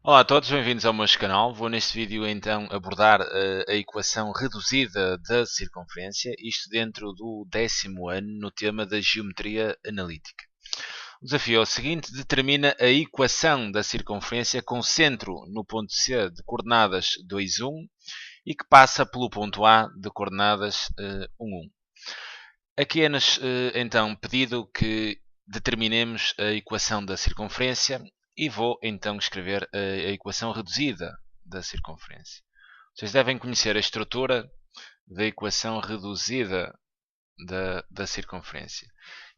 Olá a todos, bem-vindos ao meu canal. Vou neste vídeo então abordar a equação reduzida da circunferência, isto dentro do 10º ano no tema da geometria analítica. O desafio é o seguinte: determina a equação da circunferência com centro no ponto C de coordenadas 2, 1 e que passa pelo ponto A de coordenadas 1, 1. Aqui é-nos então pedido que determinemos a equação da circunferência e vou então escrever a equação reduzida da circunferência. Vocês devem conhecer a estrutura da equação reduzida da circunferência,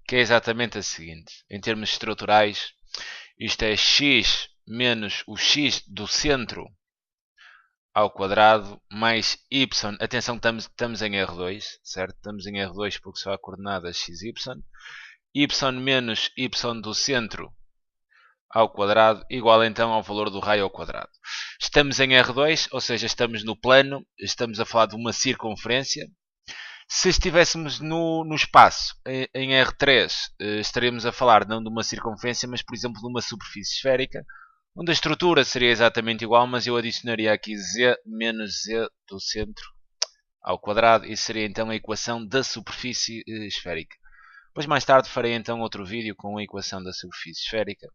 que é exatamente a seguinte. Em termos estruturais, isto é x menos o x do centro ao quadrado mais y. Atenção, estamos em R2, certo? Estamos em R2 porque só há coordenadas x, y. Y menos y do centro ao quadrado igual então ao valor do raio ao quadrado. Estamos em R2, ou seja, estamos no plano, estamos a falar de uma circunferência. Se estivéssemos no espaço, em R3, estaríamos a falar não de uma circunferência, mas por exemplo de uma superfície esférica, onde a estrutura seria exatamente igual, mas eu adicionaria aqui z menos z do centro ao quadrado, e seria então a equação da superfície esférica. Depois mais tarde farei então outro vídeo com a equação da superfície esférica.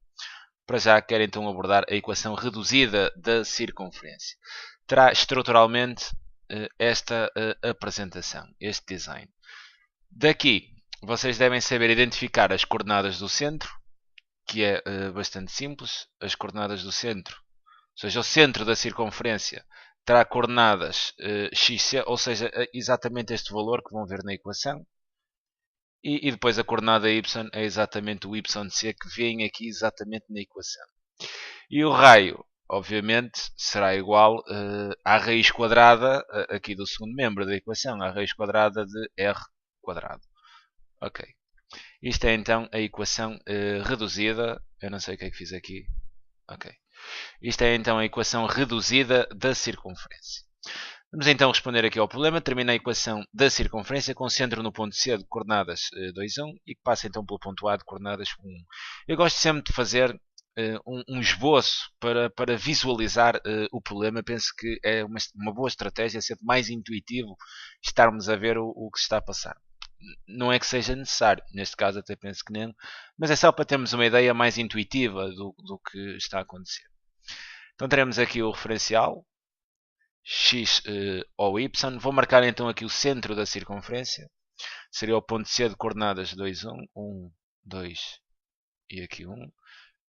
Para já quero então abordar a equação reduzida da circunferência. Terá estruturalmente esta apresentação, este design. Daqui vocês devem saber identificar as coordenadas do centro, que é bastante simples. As coordenadas do centro, ou seja, o centro da circunferência, terá coordenadas xc, ou seja, exatamente este valor que vão ver na equação. E depois a coordenada y é exatamente o y de c que vem aqui exatamente na equação. E o raio, obviamente, será igual à raiz quadrada aqui do segundo membro da equação, à raiz quadrada de r quadrado. Ok. Isto é então a equação reduzida. Eu não sei o que é que fiz aqui. Ok. Isto é então a equação reduzida da circunferência. Vamos então responder aqui ao problema. Termina a equação da circunferência com centro no ponto C de coordenadas 2, 1 e que passa então pelo ponto A de coordenadas 1, 1. Eu gosto sempre de fazer um esboço para visualizar o problema. Penso que é uma boa estratégia, é sempre mais intuitivo estarmos a ver o que se está a passar. Não é que seja necessário, neste caso até penso que não, mas é só para termos uma ideia mais intuitiva do que está a acontecer. Então teremos aqui o referencial, x ou y. Vou marcar então aqui o centro da circunferência. Seria o ponto C de coordenadas 2, 1, 1, 2 e aqui 1,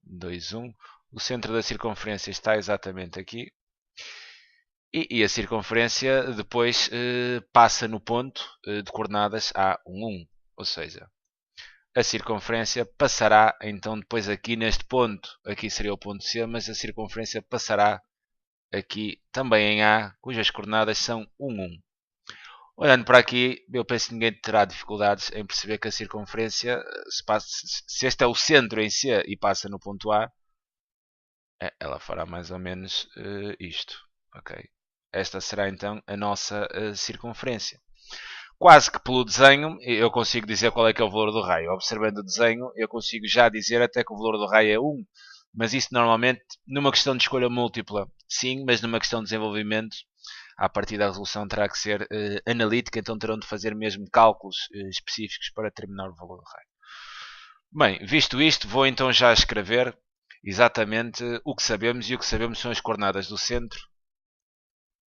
2, 1. O centro da circunferência está exatamente aqui. E a circunferência depois passa no ponto de coordenadas A1, 1. Ou seja, a circunferência passará então depois aqui neste ponto. Aqui seria o ponto C, mas a circunferência passará aqui também em A, cujas coordenadas são 1, 1. Olhando para aqui, eu penso que ninguém terá dificuldades em perceber que a circunferência, se este é o centro em C e passa no ponto A, ela fará mais ou menos isto. Okay? Esta será então a nossa circunferência. Quase que pelo desenho eu consigo dizer qual é que é o valor do raio. Observando o desenho, eu consigo já dizer até que o valor do raio é 1. Mas isso normalmente, numa questão de escolha múltipla, sim, mas numa questão de desenvolvimento, a partir da resolução terá que ser analítica, então terão de fazer mesmo cálculos específicos para determinar o valor do raio. Bem, visto isto, vou então já escrever exatamente o que sabemos, e o que sabemos são as coordenadas do centro,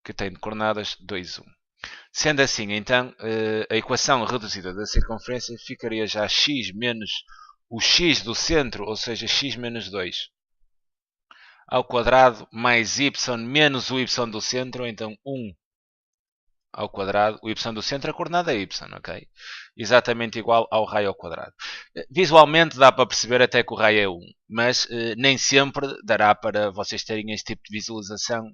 que tem de coordenadas 2, 1. Sendo assim, então, a equação reduzida da circunferência ficaria já x menos o x do centro, ou seja, x menos 2, ao quadrado, mais y menos o y do centro, então 1 ao quadrado. O y do centro, a coordenada é y, ok? Exatamente igual ao raio ao quadrado. Visualmente dá para perceber até que o raio é 1, mas nem sempre dará para vocês terem este tipo de visualização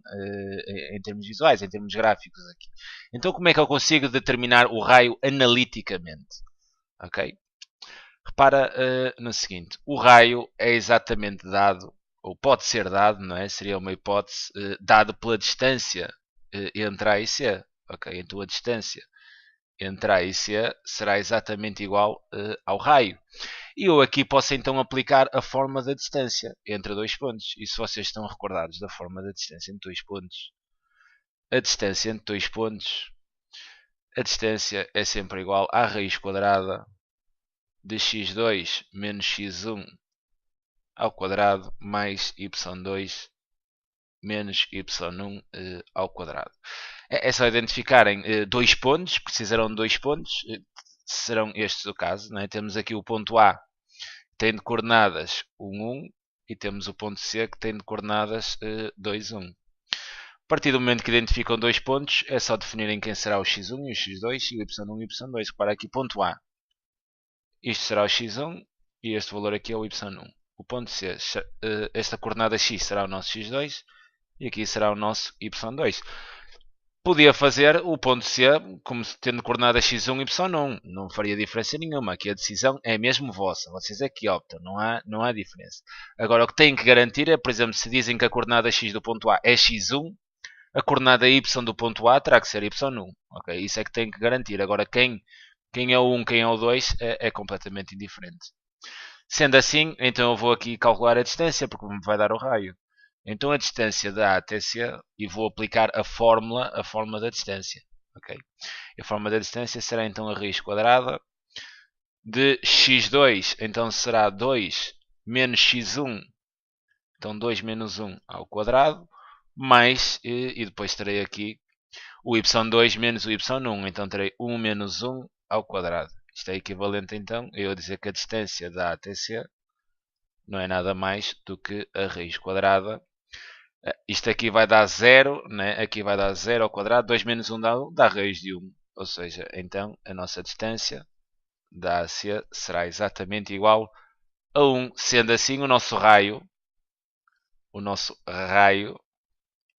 em termos visuais, em termos gráficos aqui. Então como é que eu consigo determinar o raio analiticamente? Ok? Repara no seguinte, o raio é exatamente dado, ou pode ser dado, não é? Seria uma hipótese, dado pela distância entre A e C. Ok, então a distância entre A e C será exatamente igual ao raio. E eu aqui posso então aplicar a forma da distância entre dois pontos. E se vocês estão recordados da forma da distância entre dois pontos, a distância entre dois pontos, a distância é sempre igual à raiz quadrada de x2 menos x1 ao quadrado mais y2 menos y1 ao quadrado. É só identificarem dois pontos, precisarão de dois pontos, serão estes o caso. Não é? Temos aqui o ponto A, que tem de coordenadas 1, 1, e temos o ponto C, que tem de coordenadas 2, 1. A partir do momento que identificam dois pontos, é só definirem quem será o x1 e o x2 e o y1 e o y2. Repara aqui, ponto A. Isto será o x1 e este valor aqui é o y1. O ponto C, esta coordenada x será o nosso x2 e aqui será o nosso y2. Podia fazer o ponto C como tendo coordenadas x1 e y1. Não faria diferença nenhuma. Aqui a decisão é mesmo vossa. Vocês é que optam. Não há diferença. Agora, o que têm que garantir é, por exemplo, se dizem que a coordenada x do ponto A é x1, a coordenada y do ponto A terá que ser y1. Okay? Isso é que têm que garantir. Agora, quem é o 1, quem é o 2 é completamente indiferente. Sendo assim, então eu vou aqui calcular a distância, porque me vai dar o raio. Então a distância da A até C, e vou aplicar a fórmula da distância. Okay? A fórmula da distância será então a raiz quadrada de x2, então será 2 menos x1, então 2 menos 1 ao quadrado, mais, e depois terei aqui o y2 menos o y1, então terei 1 menos 1 ao quadrado. Isto é equivalente então a eu dizer que a distância da A até C não é nada mais do que a raiz quadrada. Isto aqui vai dar 0, né? Aqui vai dar 0 ao quadrado, 2 menos 1 dá raiz de 1. Ou seja, então a nossa distância da AC será exatamente igual a 1. Sendo assim, o nosso raio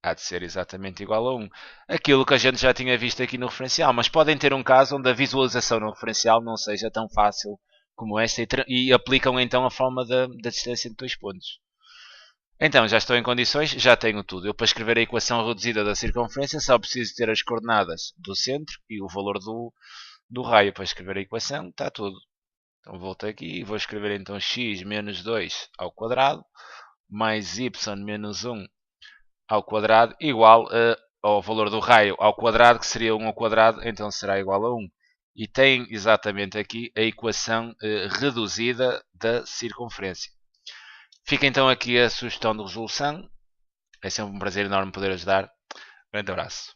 há de ser exatamente igual a 1. Aquilo que a gente já tinha visto aqui no referencial, mas podem ter um caso onde a visualização no referencial não seja tão fácil como esta e aplicam então a forma da distância entre dois pontos. Então, já estou em condições, já tenho tudo. Eu, para escrever a equação reduzida da circunferência, só preciso ter as coordenadas do centro e o valor do raio. Para escrever a equação, está tudo. Então, volto aqui e vou escrever então x menos 2 ao quadrado, mais y menos 1 ao quadrado, igual ao valor do raio ao quadrado, que seria 1 ao quadrado, então será igual a 1. E tem exatamente aqui a equação reduzida da circunferência. Fica então aqui a sugestão de resolução. É sempre um prazer enorme poder ajudar. Grande abraço.